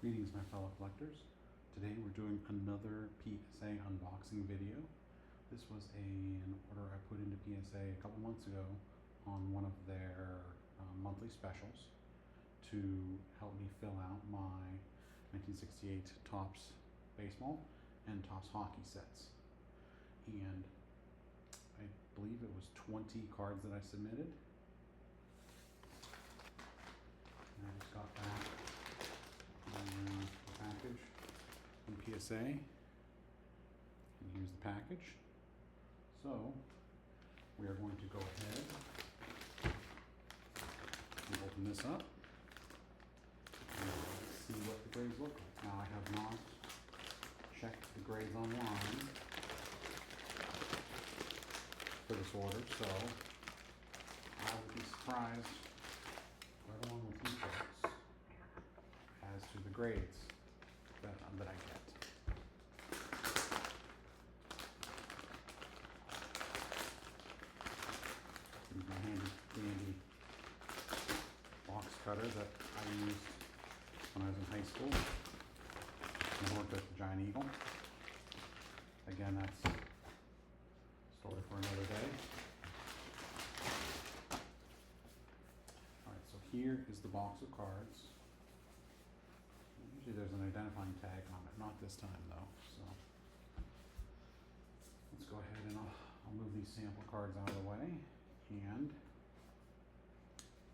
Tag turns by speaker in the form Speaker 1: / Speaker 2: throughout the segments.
Speaker 1: Greetings, my fellow collectors. Today we're doing another PSA unboxing video. This was an order I put into PSA a couple months ago on one of their monthly specials to help me fill out my 1968 Topps baseball and Topps hockey sets. And I believe it was 20 cards that I submitted. And I just got back the package from PSA, and here's the package. So we are going to go ahead and open this up and see what the grades look like. Now, I have not checked the grades online for this order, so I would be surprised right along with you folks as to the grades that I get. Here's my handy dandy box cutter that I used when I was in high school. I worked at the Giant Eagle. Again, that's a story for another day. Alright, so here is the box of cards. Usually there's an identifying tag on it, not this time though. So let's go ahead and I'll move these sample cards out of the way, and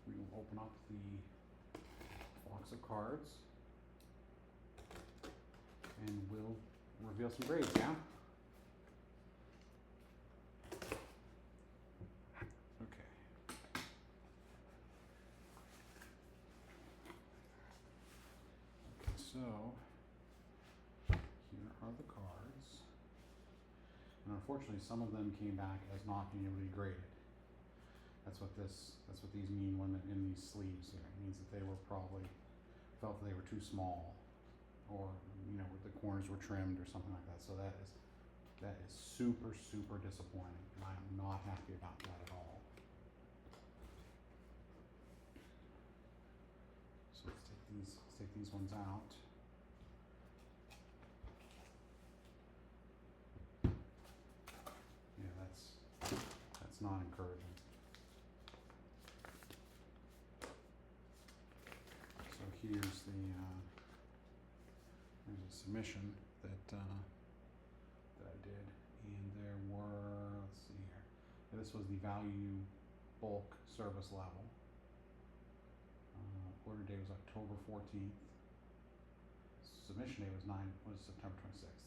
Speaker 1: we will open up the box of cards and we'll reveal some grades, yeah? Okay. So, here are the cards, and unfortunately some of them came back as not being able to be graded. That's what these mean when they're in these sleeves here. It means that they were probably felt that they were too small, or the corners were trimmed or something like that. So that is super disappointing, and I am not happy about that at all. So let's take these ones out. Yeah, that's not encouraging. So here's a submission that I did, and there were, let's see here. Yeah, this was the value bulk service level. Order date was October 14th. Submission date was September 26th.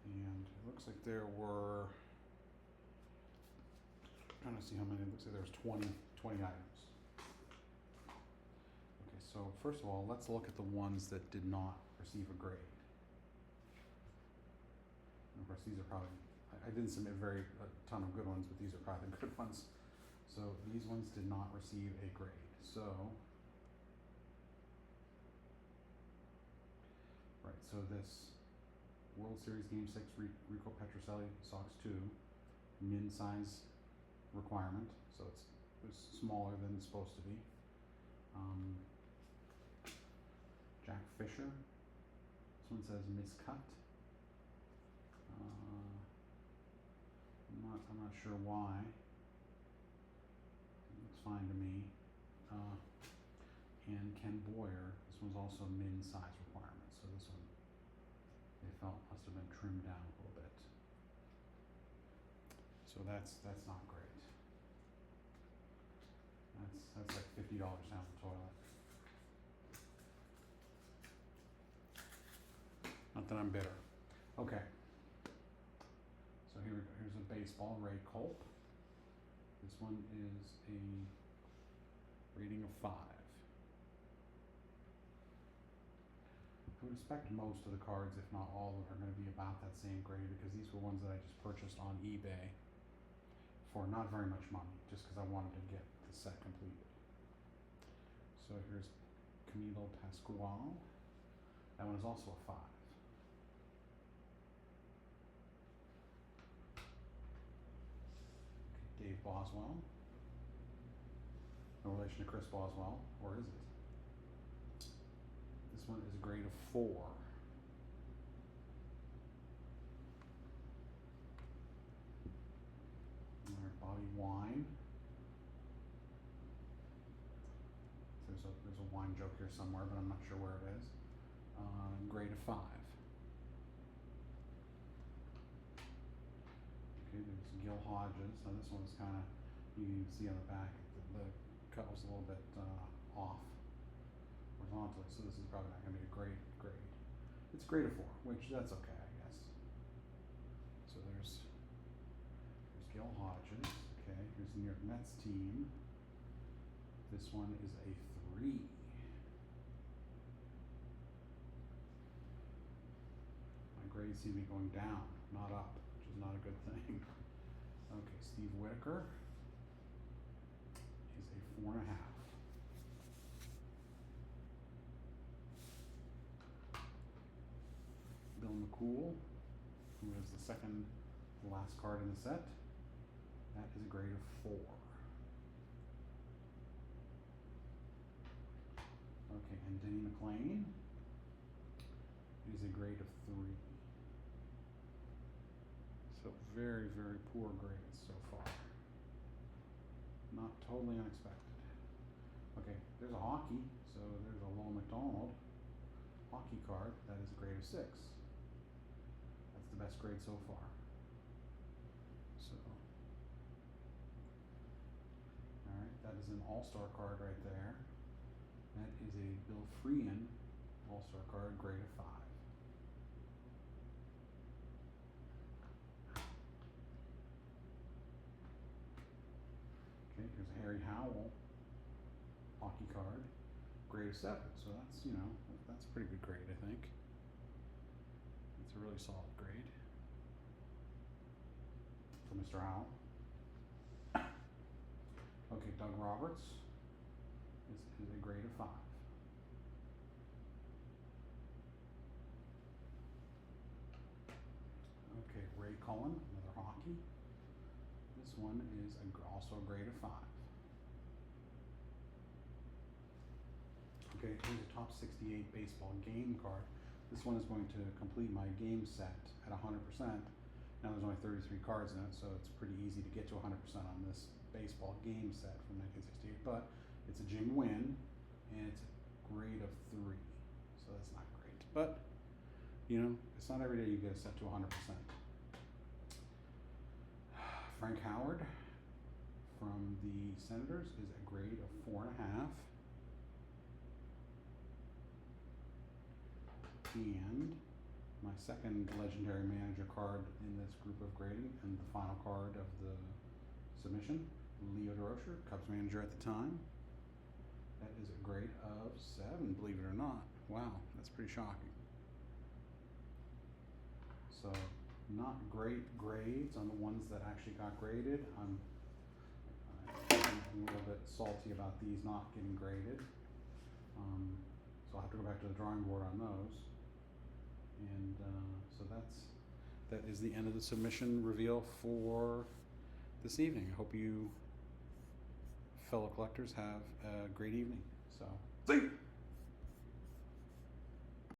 Speaker 1: And it looks like there were, I'm trying to see how many, it looks like there was 20 items. Okay, so first of all, let's look at the ones that did not receive a grade. And of course, these are probably, I didn't submit a ton of good ones, but these are probably the good ones. So these ones did not receive a grade. So, right, so this World Series Game 6 Rico Petrocelli Sox 2 min size requirement, so it was smaller than it's supposed to be. Jack Fisher, this one says miscut. I'm not sure why. It looks fine to me. And Ken Boyer, this one's also min size requirement, so this one they felt must have been trimmed down a little bit. So that's not great. That's like $50 down the toilet. Not that I'm bitter. Okay. So here we go. Here's a baseball, Ray Culp. This one is a rating of 5. I would expect most of the cards, if not all of them, are going to be about that same grade, because these were ones that I just purchased on eBay for not very much money, just because I wanted to get the set completed. So here's Camilo Pascual. That one is also a 5. Okay, Dave Boswell. No relation to Chris Boswell, or is it? This one is a grade of 4. Alright, Bobby Wine. There's a wine joke here somewhere, but I'm not sure where it is. Grade of 5. Okay, there's Gil Hodges. Now this one's kind of, you can see on the back, the cut was a little bit off horizontally, so this is probably not going to be a great grade. It's a grade of 4, which that's okay, I guess. So there's Gil Hodges. Okay, here's the New York Mets team. This one is a 3. My grades seem to be going down, not up, which is not a good thing. Okay, Steve Whitaker is a 4.5. Bill McCool, who is the second to last card in the set, that is a grade of 4. Okay, and Denny McLean is a grade of 3. So very, very poor grades so far. Not totally unexpected. Okay, there's a hockey, so there's a Lowell McDonald hockey card. That is a grade of 6. That's the best grade so far. So, alright, that is an all-star card right there. That is a Bill Freehan all-star card, grade of 5. Okay, here's a Harry Howell hockey card, grade of 7. So that's, you know, that's a pretty good grade, I think. It's a really solid grade for Mr. Howell. Okay, Doug Roberts is a grade of 5. Okay, Ray Cullen, another hockey. This one is also a grade of 5. Okay, here's a top 68 baseball game card. This one is going to complete my game set at 100%. Now there's only 33 cards in it, so it's pretty easy to get to 100% on this baseball game set from 1968. But it's a Jim Wynn, and it's a grade of 3, so that's not great. But you know, it's not every day you get a set to 100%. Frank Howard from the Senators is a grade of 4.5. And my second legendary manager card in this group of grading, and the final card of the submission, Leo DeRocher, Cubs manager at the time. That is a grade of 7, believe it or not. Wow, that's pretty shocking. So, not great grades on the ones that actually got graded. I'm a little bit salty about these not getting graded. So I'll have to go back to the drawing board on those. And so that is the end of the submission reveal for this evening. I hope you fellow collectors have a great evening. So, see you!